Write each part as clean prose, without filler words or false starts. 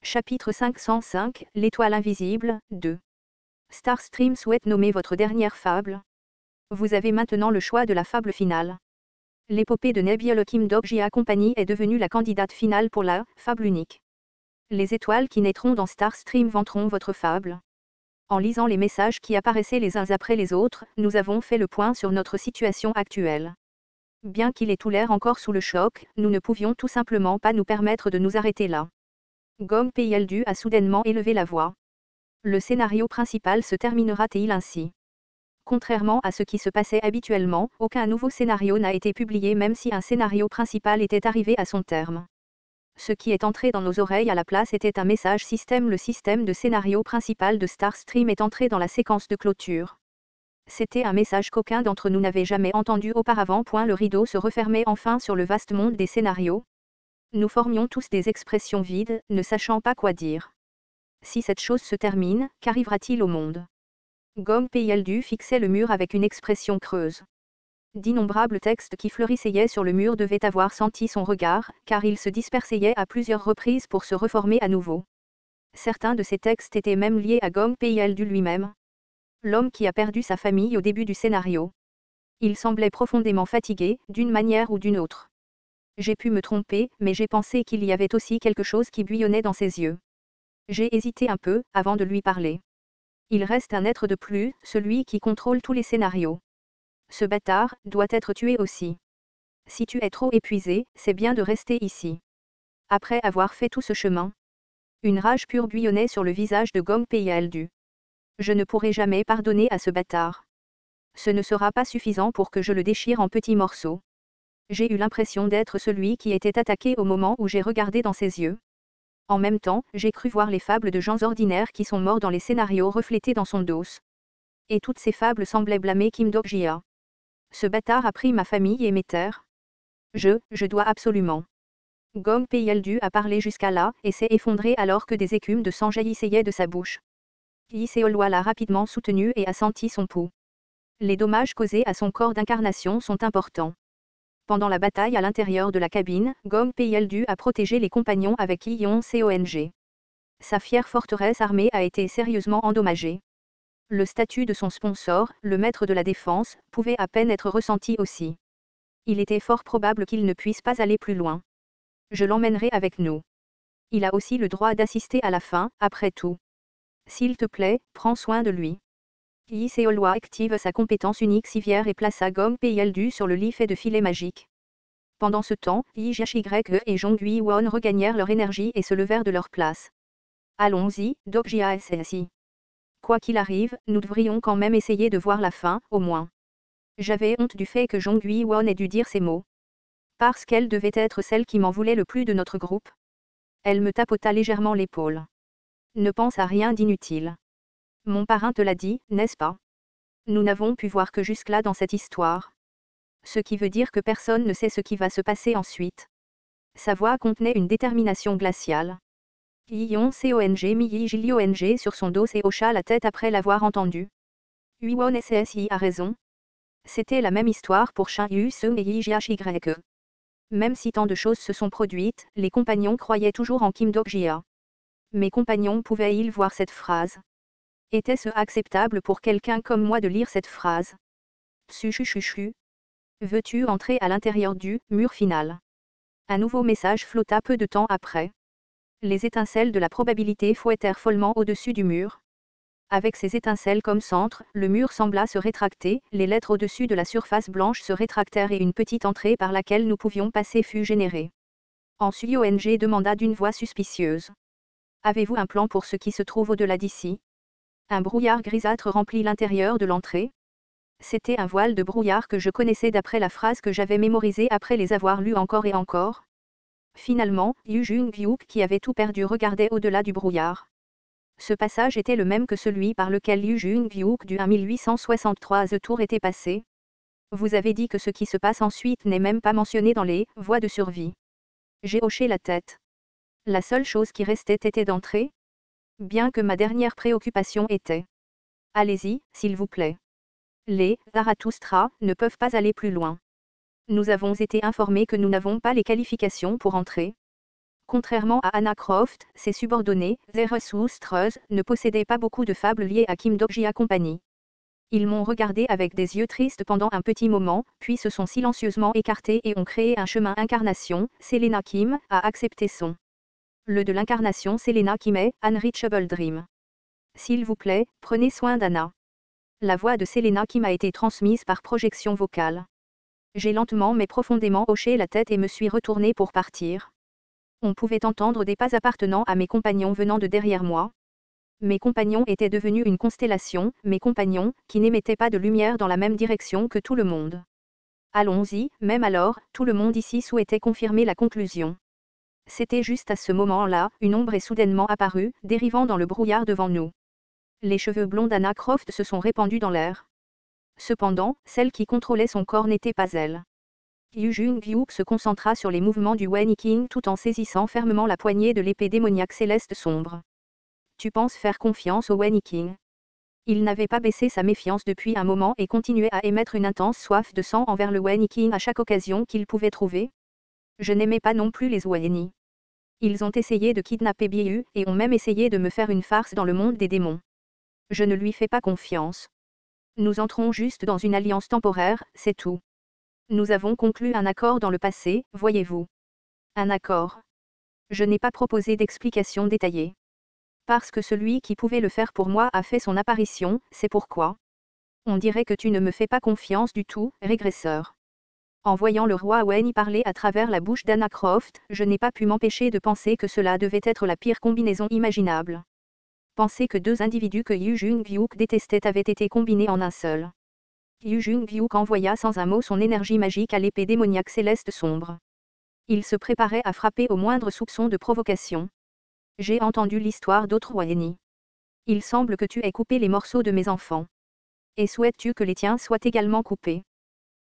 Chapitre 505, L'étoile invisible, 2. Starstream souhaite nommer votre dernière fable. Vous avez maintenant le choix de la fable finale. L'épopée de Nebbiolo Kim Dog-Jia Company est devenue la candidate finale pour la fable unique. Les étoiles qui naîtront dans Starstream vanteront votre fable. En lisant les messages qui apparaissaient les uns après les autres, nous avons fait le point sur notre situation actuelle. Bien qu'il ait tout l'air encore sous le choc, nous ne pouvions tout simplement pas nous permettre de nous arrêter là. Gong Peildu a soudainement élevé la voix. Le scénario principal se terminera-t-il ainsi? Contrairement à ce qui se passait habituellement, aucun nouveau scénario n'a été publié même si un scénario principal était arrivé à son terme. Ce qui est entré dans nos oreilles à la place était un message système. Le système de scénario principal de Starstream est entré dans la séquence de clôture. C'était un message qu'aucun d'entre nous n'avait jamais entendu auparavant. Le rideau se refermait enfin sur le vaste monde des scénarios. Nous formions tous des expressions vides, ne sachant pas quoi dire. Si cette chose se termine, qu'arrivera-t-il au monde? Gong Peildu fixait le mur avec une expression creuse. D'innombrables textes qui fleurissaient sur le mur devaient avoir senti son regard, car ils se dispersaient à plusieurs reprises pour se reformer à nouveau. Certains de ces textes étaient même liés à Gong Peildu lui-même. L'homme qui a perdu sa famille au début du scénario. Il semblait profondément fatigué, d'une manière ou d'une autre. J'ai pu me tromper, mais j'ai pensé qu'il y avait aussi quelque chose qui bouillonnait dans ses yeux. J'ai hésité un peu, avant de lui parler. Il reste un être de plus, celui qui contrôle tous les scénarios. Ce bâtard doit être tué aussi. Si tu es trop épuisé, c'est bien de rester ici. Après avoir fait tout ce chemin. Une rage pure bouillonnait sur le visage de Gong Peildu. Je ne pourrai jamais pardonner à ce bâtard. Ce ne sera pas suffisant pour que je le déchire en petits morceaux. J'ai eu l'impression d'être celui qui était attaqué au moment où j'ai regardé dans ses yeux. En même temps, j'ai cru voir les fables de gens ordinaires qui sont morts dans les scénarios reflétées dans son dos. Et toutes ces fables semblaient blâmer Kim Dog-Jia. Ce bâtard a pris ma famille et mes terres. Je dois absolument. Gong Peildu a parlé jusqu'à là, et s'est effondré alors que des écumes de sang jaillissaient de sa bouche. Yi Seolwa l'a rapidement soutenu et a senti son pouls. Les dommages causés à son corps d'incarnation sont importants. Pendant la bataille à l'intérieur de la cabine, Gong Peildu a protégé les compagnons avec Yi-Yong-Cong. Sa fière forteresse armée a été sérieusement endommagée. Le statut de son sponsor, le maître de la défense, pouvait à peine être ressenti aussi. Il était fort probable qu'il ne puisse pas aller plus loin. Je l'emmènerai avec nous. Il a aussi le droit d'assister à la fin, après tout. S'il te plaît, prends soin de lui. Yi Seolwa active sa compétence unique civière et plaça Gong Peildu sur le lit fait de filets magiques. Pendant ce temps, Yi Jiaxi et Zhong Yuan regagnèrent leur énergie et se levèrent de leur place. Allons-y, Dog-Jia SSI. Quoi qu'il arrive, nous devrions quand même essayer de voir la fin, au moins. J'avais honte du fait que Zhong Yuan ait dû dire ces mots. Parce qu'elle devait être celle qui m'en voulait le plus de notre groupe. Elle me tapota légèrement l'épaule. Ne pense à rien d'inutile. Mon parrain te l'a dit, n'est-ce pas? Nous n'avons pu voir que jusque-là dans cette histoire. Ce qui veut dire que personne ne sait ce qui va se passer ensuite. Sa voix contenait une détermination glaciale. Yi-Yong-Cong mit Yi-Jiliong sur son dos et hocha la tête après l'avoir entendu. Yuan SSI a raison. C'était la même histoire pour Shin Yu-Seung et Yi-Jiaxi. Même si tant de choses se sont produites, les compagnons croyaient toujours en Kim Dog-Jia. Mes compagnons pouvaient-ils voir cette phrase? Était-ce acceptable pour quelqu'un comme moi de lire cette phrase? Tsuchuchuchu. Veux-tu entrer à l'intérieur du mur final? Un nouveau message flotta peu de temps après. Les étincelles de la probabilité fouettèrent follement au-dessus du mur. Avec ces étincelles comme centre, le mur sembla se rétracter, les lettres au-dessus de la surface blanche se rétractèrent et une petite entrée par laquelle nous pouvions passer fut générée. Ensuite ONG demanda d'une voix suspicieuse. Avez-vous un plan pour ce qui se trouve au-delà d'ici? Un brouillard grisâtre remplit l'intérieur de l'entrée. C'était un voile de brouillard que je connaissais d'après la phrase que j'avais mémorisée après les avoir lues encore et encore. Finalement, Yu Jung-Hyuk qui avait tout perdu regardait au-delà du brouillard. Ce passage était le même que celui par lequel Yu Jung-Hyuk du 1863 The Tour était passé. Vous avez dit que ce qui se passe ensuite n'est même pas mentionné dans les voies de survie. J'ai hoché la tête. La seule chose qui restait était d'entrer. Bien que ma dernière préoccupation était. Allez-y, s'il vous plaît. Les Zarathustra ne peuvent pas aller plus loin. Nous avons été informés que nous n'avons pas les qualifications pour entrer. Contrairement à Anna Croft, ses subordonnés, Zarathustra, ne possédaient pas beaucoup de fables liées à Kim Dokji Company. Ils m'ont regardé avec des yeux tristes pendant un petit moment, puis se sont silencieusement écartés et ont créé un chemin incarnation. Selena Kim a accepté son. Le de l'incarnation Selena Kim est Unreachable Dream. S'il vous plaît, prenez soin d'Anna. La voix de Selena Kim a été transmise par projection vocale. J'ai lentement mais profondément hoché la tête et me suis retourné pour partir. On pouvait entendre des pas appartenant à mes compagnons venant de derrière moi. Mes compagnons étaient devenus une constellation, mes compagnons, qui n'émettaient pas de lumière dans la même direction que tout le monde. Allons-y, même alors, tout le monde ici souhaitait confirmer la conclusion. C'était juste à ce moment-là, une ombre est soudainement apparue, dérivant dans le brouillard devant nous. Les cheveux blonds d'Anna Croft se sont répandus dans l'air. Cependant, celle qui contrôlait son corps n'était pas elle. Yu Jung-hyuk se concentra sur les mouvements du Wen King tout en saisissant fermement la poignée de l'épée démoniaque céleste sombre. Tu penses faire confiance au Wen King? Il n'avait pas baissé sa méfiance depuis un moment et continuait à émettre une intense soif de sang envers le Wen King à chaque occasion qu'il pouvait trouver. Je n'aimais pas non plus les Weni. Ils ont essayé de kidnapper Biu et ont même essayé de me faire une farce dans le monde des démons. Je ne lui fais pas confiance. Nous entrons juste dans une alliance temporaire, c'est tout. Nous avons conclu un accord dans le passé, voyez-vous. Un accord. Je n'ai pas proposé d'explication détaillée. Parce que celui qui pouvait le faire pour moi a fait son apparition, c'est pourquoi. On dirait que tu ne me fais pas confiance du tout, régresseur. En voyant le roi Wen y parler à travers la bouche d'Anna Croft, je n'ai pas pu m'empêcher de penser que cela devait être la pire combinaison imaginable. Penser que deux individus que Yu Jung-hyuk détestait avaient été combinés en un seul. Yu Jung-hyuk envoya sans un mot son énergie magique à l'épée démoniaque céleste sombre. Il se préparait à frapper au moindre soupçon de provocation. J'ai entendu l'histoire d'autres Weni. Il semble que tu aies coupé les morceaux de mes enfants. Et souhaites-tu que les tiens soient également coupés?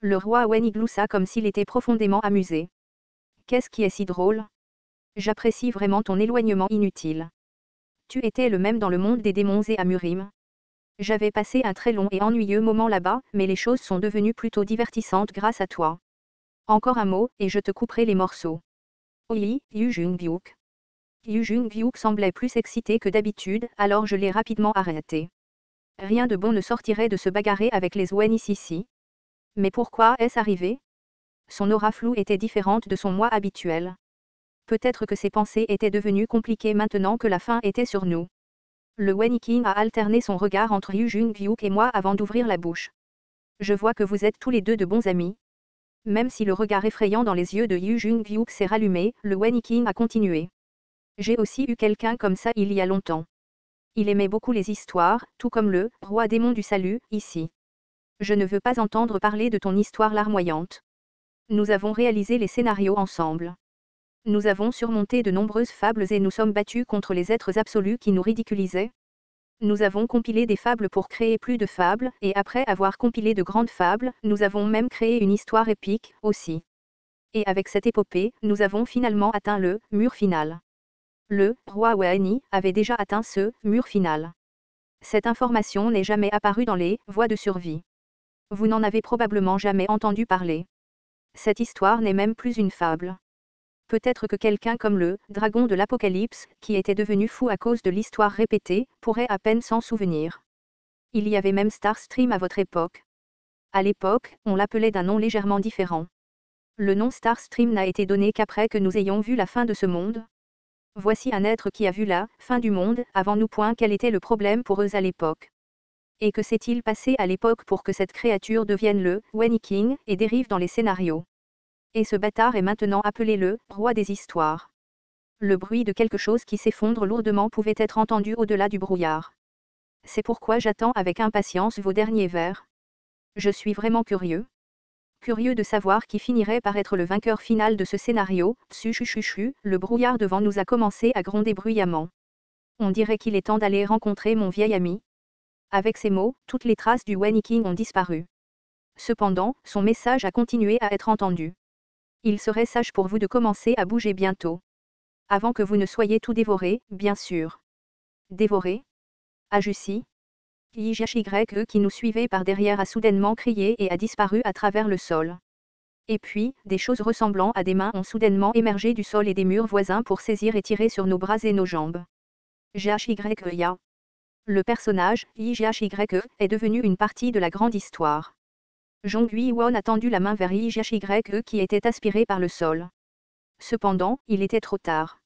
Le roi Wen gloussa comme s'il était profondément amusé. Qu'est-ce qui est si drôle? J'apprécie vraiment ton éloignement inutile. Tu étais le même dans le monde des démons et à Murim. J'avais passé un très long et ennuyeux moment là-bas, mais les choses sont devenues plutôt divertissantes grâce à toi. Encore un mot, et je te couperai les morceaux. Oui, Yu Jung-hyuk. Yu Jung-hyuk semblait plus excité que d'habitude, alors je l'ai rapidement arrêté. Rien de bon ne sortirait de se bagarrer avec les Wen ici. Mais pourquoi est-ce arrivé? Son aura floue était différente de son moi habituel. Peut-être que ses pensées étaient devenues compliquées maintenant que la fin était sur nous. Le Wen King a alterné son regard entre Yu Jung-hyuk et moi avant d'ouvrir la bouche. Je vois que vous êtes tous les deux de bons amis. Même si le regard effrayant dans les yeux de Yu Jung-hyuk s'est rallumé, le Wen King a continué. J'ai aussi eu quelqu'un comme ça il y a longtemps. Il aimait beaucoup les histoires, tout comme le roi démon du salut, ici. Je ne veux pas entendre parler de ton histoire larmoyante. Nous avons réalisé les scénarios ensemble. Nous avons surmonté de nombreuses fables et nous sommes battus contre les êtres absolus qui nous ridiculisaient. Nous avons compilé des fables pour créer plus de fables, et après avoir compilé de grandes fables, nous avons même créé une histoire épique, aussi. Et avec cette épopée, nous avons finalement atteint le mur final. Le roi Wen avait déjà atteint ce mur final. Cette information n'est jamais apparue dans les voies de survie. Vous n'en avez probablement jamais entendu parler. Cette histoire n'est même plus une fable. Peut-être que quelqu'un comme le dragon de l'Apocalypse, qui était devenu fou à cause de l'histoire répétée, pourrait à peine s'en souvenir. Il y avait même Starstream à votre époque. À l'époque, on l'appelait d'un nom légèrement différent. Le nom Starstream n'a été donné qu'après que nous ayons vu la fin de ce monde. Voici un être qui a vu la fin du monde avant nous. Quel était le problème pour eux à l'époque? Et que s'est-il passé à l'époque pour que cette créature devienne le Wen King et dérive dans les scénarios? Et ce bâtard est maintenant appelé le roi des histoires. Le bruit de quelque chose qui s'effondre lourdement pouvait être entendu au-delà du brouillard. C'est pourquoi j'attends avec impatience vos derniers vers. Je suis vraiment curieux. Curieux de savoir qui finirait par être le vainqueur final de ce scénario. Tsuchuchuchu, le brouillard devant nous a commencé à gronder bruyamment. On dirait qu'il est temps d'aller rencontrer mon vieil ami. Avec ces mots, toutes les traces du Wen King ont disparu. Cependant, son message a continué à être entendu. Il serait sage pour vous de commencer à bouger bientôt. Avant que vous ne soyez tout dévoré, bien sûr. Dévoré? A Jussi. YHYE qui nous suivait par derrière a soudainement crié et a disparu à travers le sol. Et puis, des choses ressemblant à des mains ont soudainement émergé du sol et des murs voisins pour saisir et tirer sur nos bras et nos jambes. JHYEA. Le personnage, YJHYE, est devenu une partie de la grande histoire. Jong Won a tendu la main vers YJHYE qui était aspiré par le sol. Cependant, il était trop tard.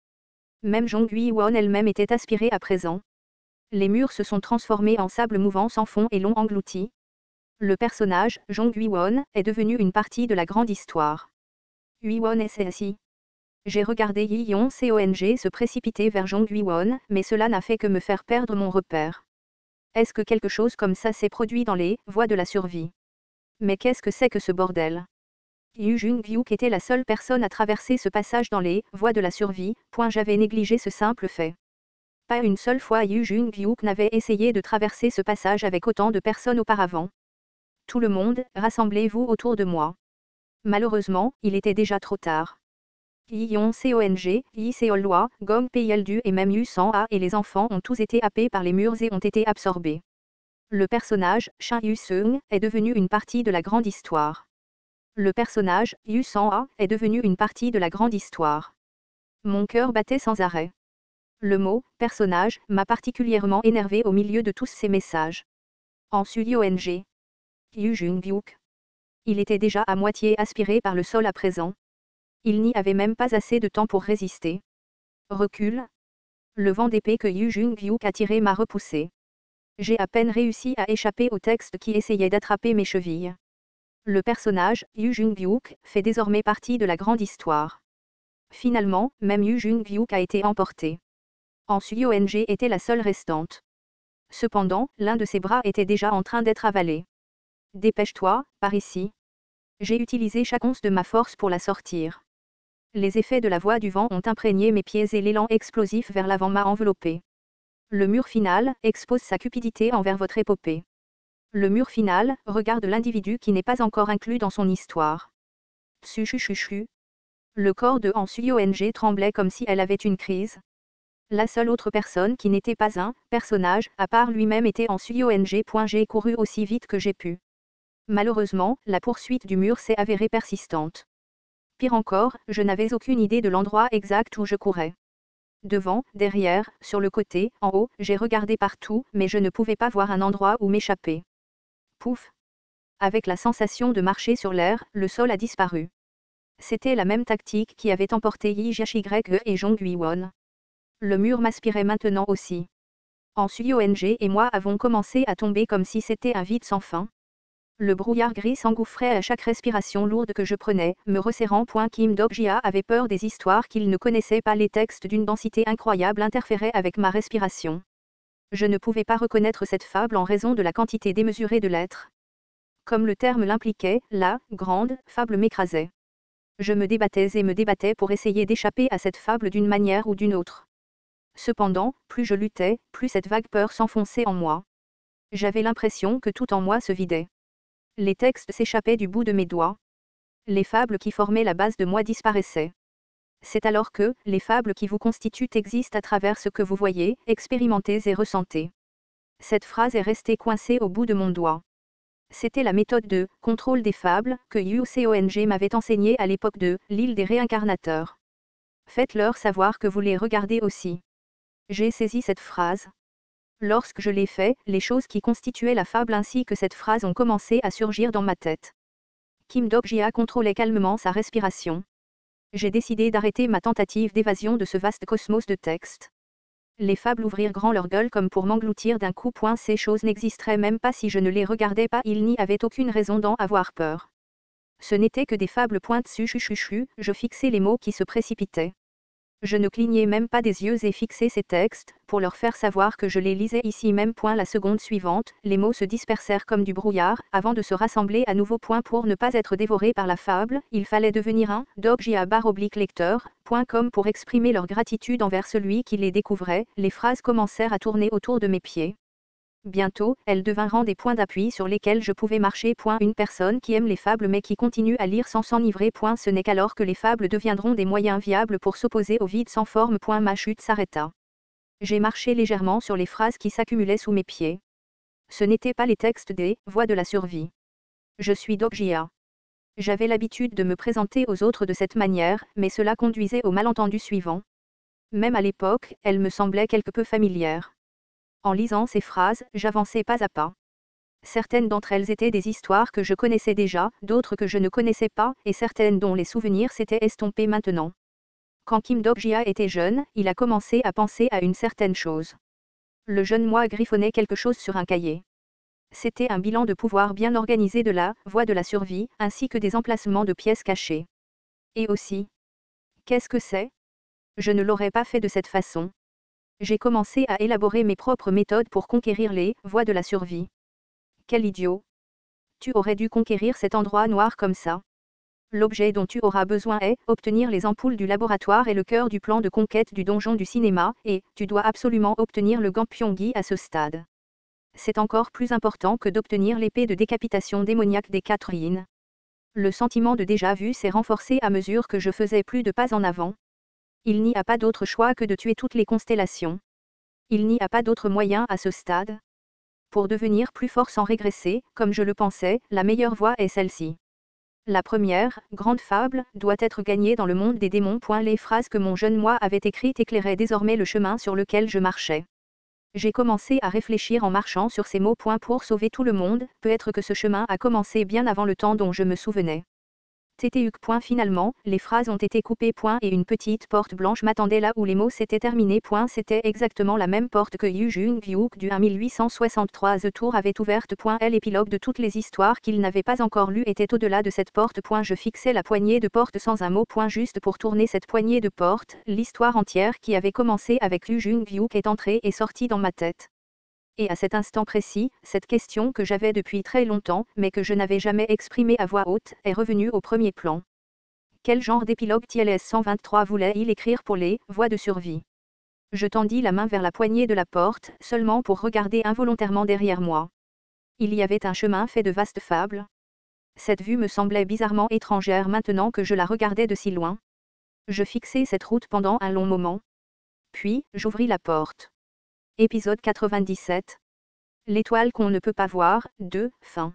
Même Jong Won elle-même était aspirée à présent. Les murs se sont transformés en sable mouvant sans fond et l'ont englouti. Le personnage, Jong Won, est devenu une partie de la grande histoire. Won SSI. J'ai regardé Yi-Yon Cong se précipiter vers Jong Won, mais cela n'a fait que me faire perdre mon repère. Est-ce que quelque chose comme ça s'est produit dans les voies de la survie? Mais qu'est-ce que c'est que ce bordel? Yu Jung-Hyuk était la seule personne à traverser ce passage dans les voies de la survie, j'avais négligé ce simple fait. Pas une seule fois Yu Jung-Hyuk n'avait essayé de traverser ce passage avec autant de personnes auparavant. Tout le monde, rassemblez-vous autour de moi. Malheureusement, il était déjà trop tard. Yi-Yon Cong, Yi Seol-Loi, Gong Pyeol-du et même Yu Sang-a et les enfants ont tous été happés par les murs et ont été absorbés. Le personnage, Shin Yu-seung, est devenu une partie de la grande histoire. Le personnage, Yu Sang-a, est devenu une partie de la grande histoire. Mon cœur battait sans arrêt. Le mot « personnage » m'a particulièrement énervé au milieu de tous ces messages. En Yu Jung-Hyuk. Il était déjà à moitié aspiré par le sol à présent. Il n'y avait même pas assez de temps pour résister. Recule. Le vent d'épée que Yu Jung-Hyuk a tiré m'a repoussé. J'ai à peine réussi à échapper au texte qui essayait d'attraper mes chevilles. Le personnage, Yu Jung-Hyuk, fait désormais partie de la grande histoire. Finalement, même Yu Jung-Hyuk a été emporté. En Suyong était la seule restante. Cependant, l'un de ses bras était déjà en train d'être avalé. Dépêche-toi, par ici. J'ai utilisé chaque once de ma force pour la sortir. Les effets de la voix du vent ont imprégné mes pieds et l'élan explosif vers l'avant m'a enveloppé. Le mur final expose sa cupidité envers votre épopée. Le mur final regarde l'individu qui n'est pas encore inclus dans son histoire. Tsuchuchuchu. Le corps de Han Suyong tremblait comme si elle avait une crise. La seule autre personne qui n'était pas un personnage à part lui-même était Han Suyong. J'ai couru aussi vite que j'ai pu. Malheureusement, la poursuite du mur s'est avérée persistante. Pire encore, je n'avais aucune idée de l'endroit exact où je courais. Devant, derrière, sur le côté, en haut, j'ai regardé partout, mais je ne pouvais pas voir un endroit où m'échapper. Pouf! Avec la sensation de marcher sur l'air, le sol a disparu. C'était la même tactique qui avait emporté YJHYE et Jong Won. Le mur m'aspirait maintenant aussi. Han Suyong et moi avons commencé à tomber comme si c'était un vide sans fin. Le brouillard gris s'engouffrait à chaque respiration lourde que je prenais, me resserrant. Kim Dok-jia avait peur des histoires qu'il ne connaissait pas. Les textes d'une densité incroyable interféraient avec ma respiration. Je ne pouvais pas reconnaître cette fable en raison de la quantité démesurée de lettres. Comme le terme l'impliquait, la grande fable m'écrasait. Je me débattais et me débattais pour essayer d'échapper à cette fable d'une manière ou d'une autre. Cependant, plus je luttais, plus cette vague peur s'enfonçait en moi. J'avais l'impression que tout en moi se vidait. Les textes s'échappaient du bout de mes doigts. Les fables qui formaient la base de moi disparaissaient. C'est alors que les fables qui vous constituent existent à travers ce que vous voyez, expérimentez et ressentez. Cette phrase est restée coincée au bout de mon doigt. C'était la méthode de contrôle des fables que Yu Cong m'avait enseignée à l'époque de l'île des réincarnateurs. Faites-leur savoir que vous les regardez aussi. J'ai saisi cette phrase. Lorsque je l'ai fait, les choses qui constituaient la fable ainsi que cette phrase ont commencé à surgir dans ma tête. Kim Dok-jia contrôlait calmement sa respiration. J'ai décidé d'arrêter ma tentative d'évasion de ce vaste cosmos de texte. Les fables ouvrirent grand leur gueule comme pour m'engloutir d'un coup. Ces choses n'existeraient même pas si je ne les regardais pas. Il n'y avait aucune raison d'en avoir peur. Ce n'étaient que des fables. Tsuchuchuchu, je fixais les mots qui se précipitaient. Je ne clignais même pas des yeux et fixais ces textes, pour leur faire savoir que je les lisais ici même. La seconde suivante, les mots se dispersèrent comme du brouillard, avant de se rassembler à nouveau. Pour ne pas être dévoré par la fable, il fallait devenir un Dok-jia /lecteur.com pour exprimer leur gratitude envers celui qui les découvrait. Les phrases commencèrent à tourner autour de mes pieds. Bientôt, elles devinrent des points d'appui sur lesquels je pouvais marcher. Une personne qui aime les fables mais qui continue à lire sans s'enivrer. Ce n'est qu'alors que les fables deviendront des moyens viables pour s'opposer au vide sans forme. Ma chute s'arrêta. J'ai marché légèrement sur les phrases qui s'accumulaient sous mes pieds. Ce n'étaient pas les textes des voies de la survie. Je suis Dok-jia. J'avais l'habitude de me présenter aux autres de cette manière, mais cela conduisait au malentendu suivant. Même à l'époque, elle me semblait quelque peu familière. En lisant ces phrases, j'avançais pas à pas. Certaines d'entre elles étaient des histoires que je connaissais déjà, d'autres que je ne connaissais pas, et certaines dont les souvenirs s'étaient estompés maintenant. Quand Kim Dok-jia était jeune, il a commencé à penser à une certaine chose. Le jeune moi griffonnait quelque chose sur un cahier. C'était un bilan de pouvoir bien organisé de la voie de la survie, ainsi que des emplacements de pièces cachées. Et aussi, qu'est-ce que c'est? Je ne l'aurais pas fait de cette façon. J'ai commencé à élaborer mes propres méthodes pour conquérir les voies de la survie. Quel idiot! Tu aurais dû conquérir cet endroit noir comme ça. L'objet dont tu auras besoin est obtenir les ampoules du laboratoire et le cœur du plan de conquête du donjon du cinéma, et tu dois absolument obtenir le gant Pyongyi à ce stade. C'est encore plus important que d'obtenir l'épée de décapitation démoniaque des 4 yin. Le sentiment de déjà-vu s'est renforcé à mesure que je faisais plus de pas en avant. Il n'y a pas d'autre choix que de tuer toutes les constellations. Il n'y a pas d'autre moyen à ce stade. Pour devenir plus fort sans régresser, comme je le pensais, la meilleure voie est celle-ci. La première, grande fable, doit être gagnée dans le monde des démons. Les phrases que mon jeune moi avait écrites éclairaient désormais le chemin sur lequel je marchais. J'ai commencé à réfléchir en marchant sur ces mots. Pour sauver tout le monde, peut-être que ce chemin a commencé bien avant le temps dont je me souvenais. TTUC. Finalement, les phrases ont été coupées. Et une petite porte blanche m'attendait là où les mots s'étaient terminés. C'était exactement la même porte que Yu Jung-hyuk du 1863 The Tour avait ouverte. L'épilogue de toutes les histoires qu'il n'avait pas encore lues était au-delà de cette porte. Je fixais la poignée de porte sans un mot. Juste pour tourner cette poignée de porte, l'histoire entière qui avait commencé avec Yu Jung-hyuk est entrée et sortie dans ma tête. Et à cet instant précis, cette question que j'avais depuis très longtemps, mais que je n'avais jamais exprimée à voix haute, est revenue au premier plan. Quel genre d'épilogue TLS 123 voulait-il écrire pour les voies de survie? Je tendis la main vers la poignée de la porte, seulement pour regarder involontairement derrière moi. Il y avait un chemin fait de vastes fables. Cette vue me semblait bizarrement étrangère maintenant que je la regardais de si loin. Je fixai cette route pendant un long moment. Puis, j'ouvris la porte. Épisode 97. L'étoile qu'on ne peut pas voir, 2, fin.